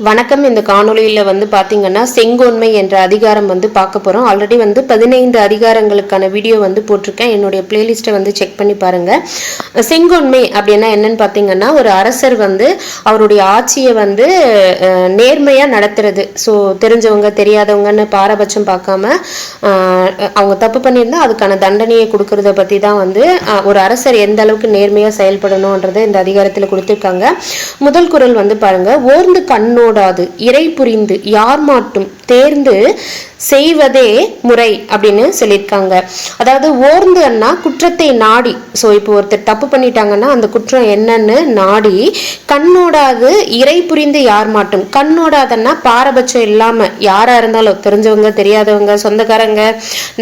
வணக்கம். இந்த காணொளியில் பார்த்தீங்கன்னா செங்கோன்மை என்ற அதிகாரம் பார்க்க போகிறோம். ஆல்ரெடி 15 அதிகாரங்களுக்கான வீடியோ போட்டிருக்கேன். என்னுடைய பிளேலிஸ்ட்டை செக் பண்ணி பாருங்கள். செங்கோன்மை அப்படின்னா என்னன்னு பார்த்தீங்கன்னா, ஒரு அரசர் அவருடைய ஆட்சியை நேர்மையாக நடத்துறது. ஸோ தெரிஞ்சவங்க தெரியாதவங்கன்னு பாரபட்சம் பார்க்காம அவங்க தப்பு பண்ணியிருந்தால் அதுக்கான தண்டனையை கொடுக்கறத பற்றி தான் ஒரு அரசர் எந்த அளவுக்கு நேர்மையாக செயல்படணுன்றதை இந்த அதிகாரத்தில் கொடுத்துருக்காங்க. முதல் குறள் பாருங்க, ஓர்ந்து கண்ணோடாது இறை புரிந்து யார் மாட்டும் தேர்ந்து செய்வதே முறை அப்படின்னு சொல்லியிருக்காங்க. அதாவது ஓர்ந்து அண்ணா குற்றத்தை நாடி, ஸோ இப்போ ஒருத்தர் தப்பு பண்ணிட்டாங்கன்னா அந்த குற்றம் என்னன்னு நாடி, கண்ணோடாது இறை புரிந்து யார் மாட்டும், கண்ணோடாதன்னா பாரபட்சம் இல்லாம யாரா இருந்தாலும் தெரிஞ்சவங்க தெரியாதவங்க சொந்தக்காரங்க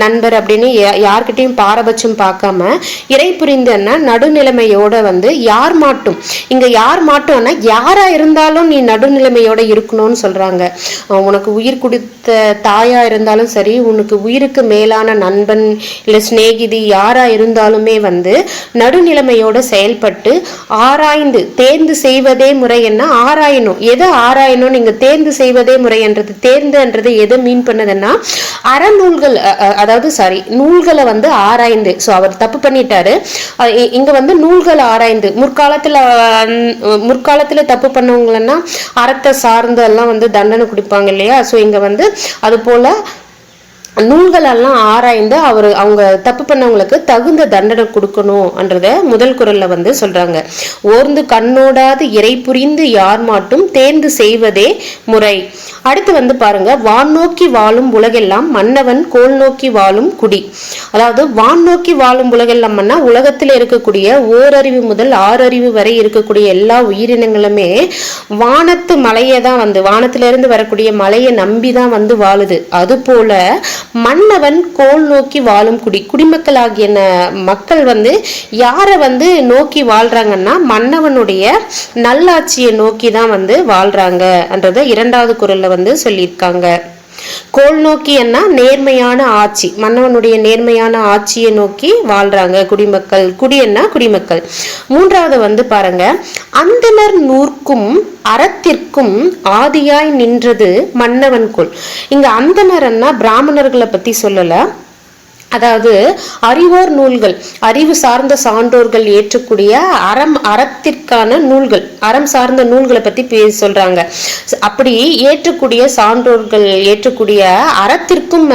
நண்பர் அப்படின்னு யார்கிட்டையும் பாரபட்சம் பார்க்காம இறை புரிந்துன்னா நடுநிலைமையோட யார் மாட்டும், இங்க யார் மாட்டோம்னா யாரா இருந்தாலும் நீ நடுநிலைமையோட இருக்கணும்னு சொல்றாங்க. உனக்கு உயிர் கொடுத்த தாயா இருந்தாலும் சரி, உனக்கு உயிருக்கு மேலான நண்பன் இல்ல சிநேகிதி யாரா இருந்தாலுமே நடுநிலைமையோட செயல்பட்டு ஆராய்ந்து தேர்ந்து செய்வதே முறை. என்ன ஆராயணும், எதை ஆராயணும், நீங்க தேர்ந்து செய்வதே முறை என்றது, தேர்ந்துன்றது எதை மீன் பண்ணதுன்னா அறநூல்கள், அதாவது நூல்களை ஆராய்ந்து. ஸோ அவர் தப்பு பண்ணிட்டாரு, இங்க நூல்களை ஆராய்ந்து. முற்காலத்துல தப்பு பண்ணவங்கன்னா அறத்தை சார்ந்து எல்லாம் தண்டனை கொடுப்பாங்க இல்லையா. ஸோ இங்க அது போல நூல்களெல்லாம் ஆராய்ந்து அவங்க தப்பு பண்ணவங்களுக்கு தகுந்த தண்டனை கொடுக்கணும்ன்றத முதல் குறள்ல சொல்றாங்க. ஓர்ந்து கண்ணோடாது இறை புரிந்து யார் மாட்டும் தேர்ந்து செய்வதே முறை. அடுத்து பாருங்க, வான் நோக்கி வாழும் உலகெல்லாம் மன்னவன் கோல் நோக்கி வாழும் குடி. அதாவது வான் நோக்கி வாழும் உலகெல்லாம்னா உலகத்தில் இருக்கக்கூடிய ஓரறிவு முதல் 6 அறிவு வரை இருக்கக்கூடிய எல்லா உயிரினங்களுமே வானத்து மலையை தான் வானத்திலிருந்து வரக்கூடிய மலையை நம்பி தான் வாழுது. அது போல மன்னவன் கோல் நோக்கி வாழும் குடி, குடிமக்களாகிய மக்கள் யாரை நோக்கி வாழ்றாங்கன்னா மன்னவனுடைய நல்லாட்சியை நோக்கி தான் வாழ்றாங்கன்றத இரண்டாவது குறள்ல சொல்லியிருக்காங்க. கோல் நோக்கி என்ன, நேர்மையான ஆட்சி, மன்னவனுடைய நேர்மையான ஆட்சியை நோக்கி வாழ்றாங்க குடிமக்கள். குடி என்ன, குடிமக்கள். மூன்றாவது பாருங்க, அந்தனர் நூற்கும் அறத்திற்கும் ஆதியாய் நின்றது மன்னவன் கோல். இங்க அந்தனர்னா பிராமணர்களை பத்தி சொல்லல, அதாவது அறிவோர் நூல்கள், அறிவு சார்ந்த சான்றோர்கள் ஏற்றக்கூடிய அறத்திற்கான நூல்கள், அறம் சார்ந்த நூல்களை பத்தி சொல்றாங்க. அப்படி ஏற்றக்கூடிய சான்றோர்கள் ஏற்றக்கூடிய அறத்திற்கும்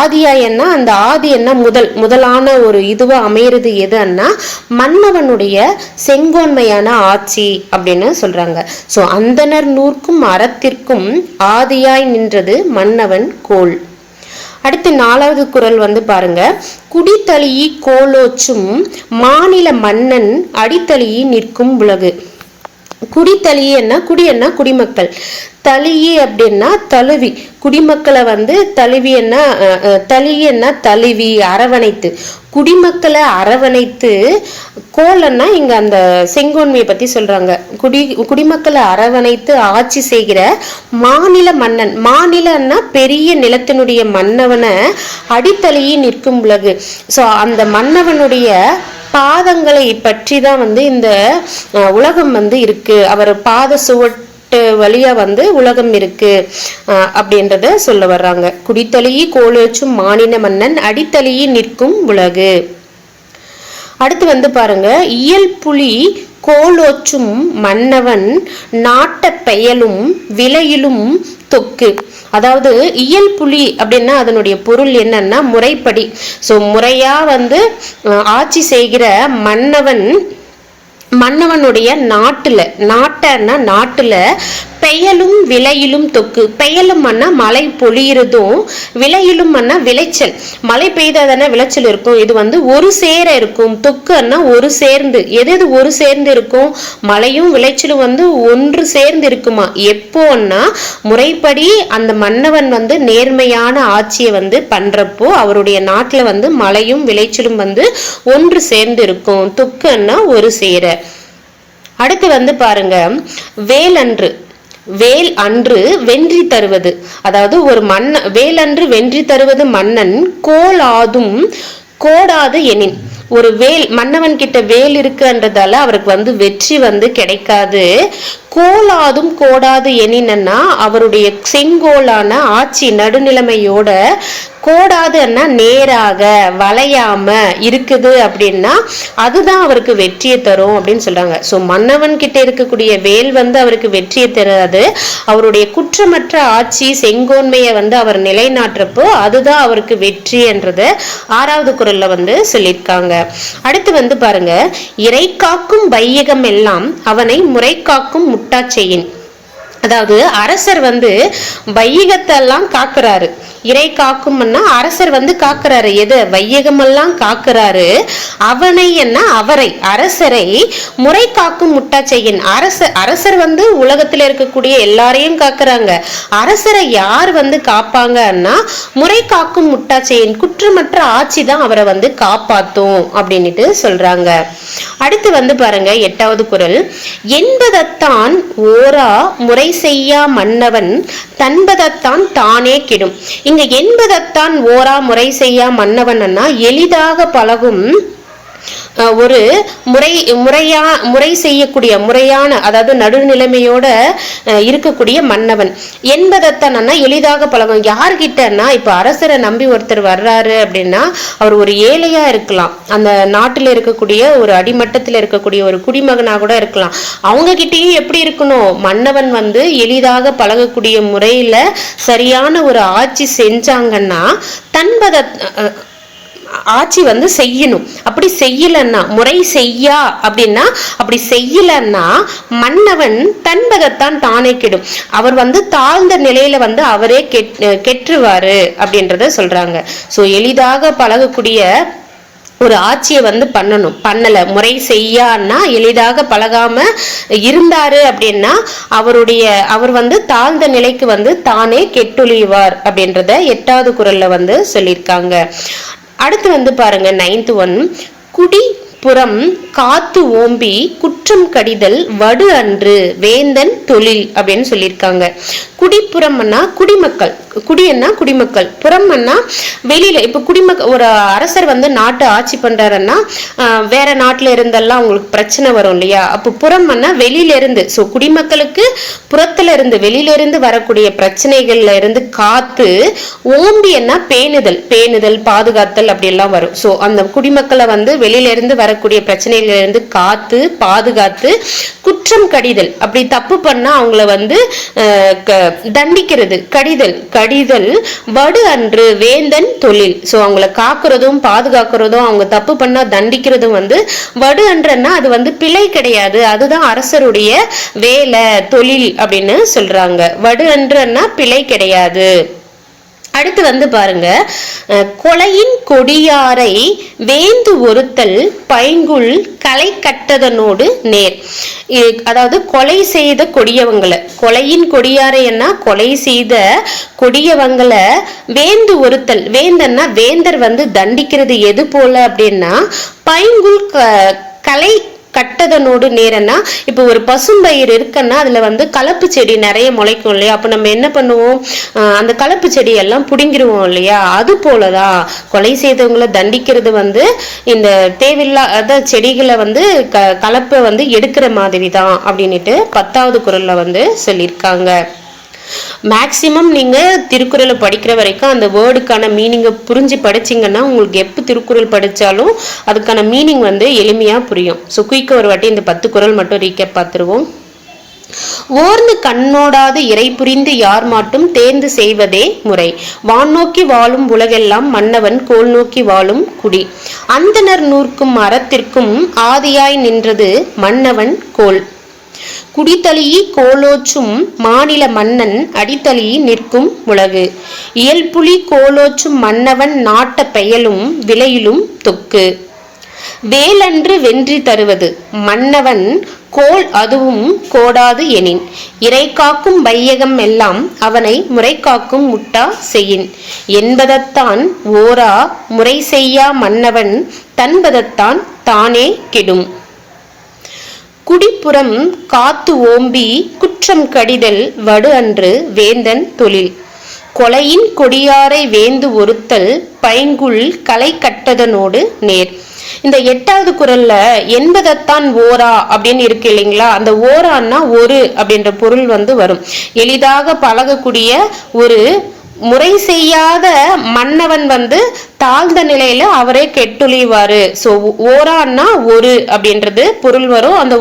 ஆதியாய் என்ன, அந்த ஆதி என்ன, முதலான ஒரு இதுவா அமையிறது எதுன்னா மன்னவனுடைய செங்கோன்மையான ஆட்சி அப்படின்னு சொல்றாங்க. ஸோ அந்தனர் நூற்கும் அறத்திற்கும் ஆதியாய் நின்றது மன்னவன் கோல். அடுத்து 4வது குறள் பாருங்க, குடித்தளியி கோலோச்சும் மாநில மன்னன் அடித்தளியி நிற்கும் உலகு. குடித்தளி என்ன, குடி என்ன, குடிமக்கள். தளியி அப்படின்னா தழுவி, குடிமக்களை தழுவி என்ன, தளி என்ன, தழுவி அரவணைத்து, குடிமக்களை அரவணைத்து. கோலன்னா இங்க அந்த செங்கோன்மையை பத்தி சொல்றாங்க. குடிமக்களை அரவணைத்து ஆட்சி செய்கிற மாநில மன்னன், மாநிலன்னா பெரிய நிலத்தினுடைய மன்னவனை அடித்தளியி நிற்கும் உலகு. ஸோ அந்த மன்னவனுடைய பாதங்களை பற்றி தான் இந்த உலகம் இருக்கு. அவர் பாத சுவட்டு வழியா உலகம் இருக்கு அப்படின்றத சொல்ல வர்றாங்க. குடித்தளியி கோலோச்சும் மாநில மன்னன் அடித்தளியி நிற்கும் உலகு. அடுத்து பாருங்க, இயல் புலி கோலோச்சும் மன்னவன் நாட்ட பெயலும் விலையிலும் தொக்கு. அதாவது இயல் புலி அப்படின்னா அதனுடைய பொருள் என்னன்னா முறைப்படி. ஸோ முறையா ஆட்சி செய்கிற மன்னவனுடைய நாட்டுல பெயலும் விளையிலும் தொக்கு. பெயலும் மழை பொழியறதும், விளையிலும் விளைச்சல், மழை பெய்தாதானே விளைச்சல் இருக்கும். இது ஒரு சேர இருக்கும். தொக்குன்னா ஒரு சேர்ந்து, எது ஒரு சேர்ந்து இருக்கும், மழையும் விளைச்சலும் ஒன்று சேர்ந்து இருக்குமா. எப்போன்னா முறைப்படி அந்த மன்னவன் நேர்மையான ஆட்சியை பண்றப்போ அவருடைய நாட்டுல மழையும் விளைச்சலும் ஒன்று சேர்ந்து இருக்கும். தொக்குன்னா ஒரு சேர. அடுத்து பாருங்க, வேல் அன்று வென்றி தருவது. அதாவது ஒரு வேல் அன்று வென்றி தருவது மன்னன் கோலாதும் கோடாது எனின். ஒரு வேல், மன்னவன் கிட்ட வேல் இருக்குன்றதால அவருக்கு வந்து வெற்றி வந்து கிடைக்காது. கோலாதும் கோடாது எனினா அவருடைய செங்கோலான ஆட்சி நடுநிலைமையோட, கோடாதுன்னா நேராக வளையாம இருக்குது அப்படின்னா அதுதான் அவருக்கு வெற்றியை தரும் அப்படின்னு சொல்றாங்க. ஸோ மன்னவன் கிட்ட இருக்கக்கூடிய வேல் வந்து அவருக்கு வெற்றியை தராது. அவருடைய குற்றமற்ற ஆட்சி செங்கோன்மையை வந்து அவர் நிலைநாட்டுறப்போ அதுதான் அவருக்கு வெற்றி என்றது 6வது குறள்ல வந்து சொல்லியிருக்காங்க. அடுத்து வந்து பாருங்க, இறை காக்கும் வையகம் எல்லாம் அவனை முறை காக்கும் முட்டா செய்யின். அதாவது அரசர் வந்து வையகத்தெல்லாம் காக்குறாரு, இறை காக்கும்னா அரசர் வந்து காக்குறாரு, எது வையகமெல்லாம் காக்குறாரு. அவனை என்ன அவரை அரசரை முறை காக்கும் முட்டா செய்யின். அரசர் வந்து உலகத்துல இருக்கக்கூடிய எல்லாரையும் காக்குறாங்க. அரசரை யார் வந்து காப்பாங்கன்னா முறை காக்கும் முட்டா செய்யின், குற்றமற்ற ஆட்சி தான் அவரை வந்து காப்பாத்தும் அப்படின்னுட்டு சொல்றாங்க. அடுத்து வந்து பாருங்க 8வது குறள், என்பதத்தான் ஓரா முறை செய்யா மன்னவன் தன்பதத்தான் தானே கெடும். இங்க என்பதத்தான் ஓரா முறை செய்யா மன்னவன்னா எளிதாக பழகும் ஒரு முறை செய்யக்கூடிய முறையான, அதாவது நடுநிலைமையோட இருக்கக்கூடிய மன்னவன். என்பதத்தான் எளிதாக பழகும். யார்கிட்டன்னா இப்ப அரசரை நம்பி ஒருத்தர் வர்றாரு அப்படின்னா அவர் ஒரு ஏழையா இருக்கலாம், அந்த நாட்டுல இருக்கக்கூடிய ஒரு அடிமட்டத்தில் இருக்கக்கூடிய ஒரு குடிமகனா கூட இருக்கலாம். அவங்க கிட்டயும் எப்படி இருக்கணும், மன்னவன் வந்து எளிதாக பழகக்கூடிய முறையில சரியான ஒரு ஆட்சி செஞ்சாங்கன்னா தன்பத ஆட்சி வந்து செய்யணும். அப்படி செய்யலன்னா முறை செய்யா அப்படின்னா, அப்படி செய்யலன்னா மன்னவன் தன்பதத்தான் தானே கெடும். அவர் வந்து தாழ்ந்த நிலையில வந்து அவரே கெட்டுருவாரு அப்படின்றத சொல்றாங்க. சோ எளிதாக பழகக்கூடிய ஒரு ஆட்சியை வந்து பண்ணல, முறை செய்யான்னா எளிதாக பழகாம இருந்தாரு அப்படின்னா அவர் வந்து தாழ்ந்த நிலைக்கு வந்து தானே கெட்டொழிவார் அப்படின்றத 8வது குறள்ல வந்து சொல்லியிருக்காங்க. அடுத்து வந்து பாருங்க 9th one, குடி புறம் காத்து ஓம்பி குற்றம் கடிதல் வடு அன்று வேந்தன் தொழில் அப்படின்னு சொல்லியிருக்காங்க. குடிப்புறம்னா குடிமக்கள், குடின்னா குடிமக்கள், புறம்னா வெளியில. இப்ப குடிமக்கள், ஒரு அரசர் வந்து நாட்டை ஆட்சி பண்றாருன்னா வேற நாட்டுல இருந்தெல்லாம் அவங்களுக்கு பிரச்சனை வரும் இல்லையா, அப்போ புறம்னா வெளியில இருந்து. ஸோ குடிமக்களுக்கு புறத்துல இருந்து வெளியில இருந்து வரக்கூடிய பிரச்சனைகள்ல இருந்து காத்து, ஓம்பியன்னா பேணுதல் பாதுகாத்தல் அப்படி எல்லாம் வரும். ஸோ அந்த குடிமக்களை வந்து வெளியில இருந்து வரக்கூடிய பிரச்சனைகள்ல இருந்து காத்து பாதுகாத்து, குற்றம் கடிதல், அப்படி தப்பு பண்ணா அவங்கள வந்து தண்டிக்கிறது, கடிதல் வடு அன்று வேந்தன் தொழில். சோ அவங்கள காக்குறதும் பாதுகாக்கிறதும், அவங்க தப்பு பண்ணா தண்டிக்கிறதும் வந்து வடு அன்றன்னா அது வந்து பிழை கிடையாது, அதுதான் அரசருடைய வேலை தொழில் அப்படின்னு சொல்றாங்க. வடு அன்றன்னா பிழை கிடையாது. அடுத்து வந்து பாருங்க, கொலையின் கொடியாரை வேந்து ஒருத்தல் பைங்குள் களை கட்டதனோடு நேர். அதாவது கொலை செய்த கொடியவங்களை, கொலையின் கொடியாரைன்னா கொலை செய்த கொடியவங்களை வேந்து ஒருத்தல், வேந்தன்னா வேந்தர் வந்து தண்டிக்கிறது எது போல அப்படின்னா பைங்குள் களை கட்டதனோடு நேரன்னா, இப்போ ஒரு பசும்பயிர் இருக்குன்னா அதுல வந்து கலப்பு செடி நிறைய முளைக்கும் இல்லையா, அப்ப நம்ம என்ன பண்ணுவோம், அந்த கலப்பு செடி எல்லாம் புடுங்கிடுவோம் இல்லையா. அது போலதான் கொலை செய்தவங்களை தண்டிக்கிறது வந்து இந்த தேவையில்லாத செடிகளை வந்து கலப்பை வந்து எடுக்கிற மாதிரி தான் அப்படின்னுட்டு 10வது குறள்ல வந்து சொல்லியிருக்காங்க. மேக்சிமம் நீங்க திருக்குறளை படிக்கிற வரைக்கும் அந்த வேர்டுக்கான மீனிங்கை புரிஞ்சு படிச்சிங்கன்னா உங்களுக்கு எப்போ திருக்குறள் படிச்சாலும் அதுக்கான மீனிங் வந்து எளிமையா புரியும். ஸோ குயிக்க ஒரு வாட்டி இந்த 10 குறள் மட்டும் ரீகேப் பார்த்துருவோம். ஓர்ந்து கண்ணோடாது இறை புரிந்து யார் மாட்டும் தேர்ந்து செய்வதே முறை. வான் நோக்கி வாழும் உலகெல்லாம் மன்னவன் கோல் நோக்கி வாழும் குடி. அந்தனர் நூற்கும் அறத்திற்கும் ஆதியாய் நின்றது மன்னவன் கோல். குடித்தளியி கோலோச்சும் மாநில மன்னன் அடித்தளியி நிற்கும் உலகு. இயல்புலி கோலோச்சும் மன்னவன் நாட்ட பெயலும் விலையிலும் தொக்கு. வேலன்று வென்றி தருவது மன்னவன் கோல் அதுவும் கோடாது எனின். இறை காக்கும் வையகம் எல்லாம் அவனை முறை காக்கும் முட்டா செய்யின். என்பதத்தான் ஓரா முறை செய்யா மன்னவன் தன்பதத்தான் தானே கெடும். குடிப்புறம் காத்து ஓம்பி குற்றம் கடிதல் வடு அன்று வேந்தன் தொழில். கொலையின் கொடியாரை வேந்து ஒருத்தல் பைங்குள் களை கட்டதனோடு நேர். இந்த 8வது குறள்ல என்பதத்தான் ஓரா அப்படின்னு இருக்கு இல்லைங்களா, அந்த ஓரான்னா ஒரு அப்படின்ற பொருள் வந்து வரும். எளிதாக பழகக்கூடிய ஒரு முறை செய்யாத மன்னவன் வந்து தாழ்ந்த நிலையில அவரே கெட்டொழிவாரு. சோ ஓரான்னா ஒரு அப்படின்றது பொருள் வரும். அந்த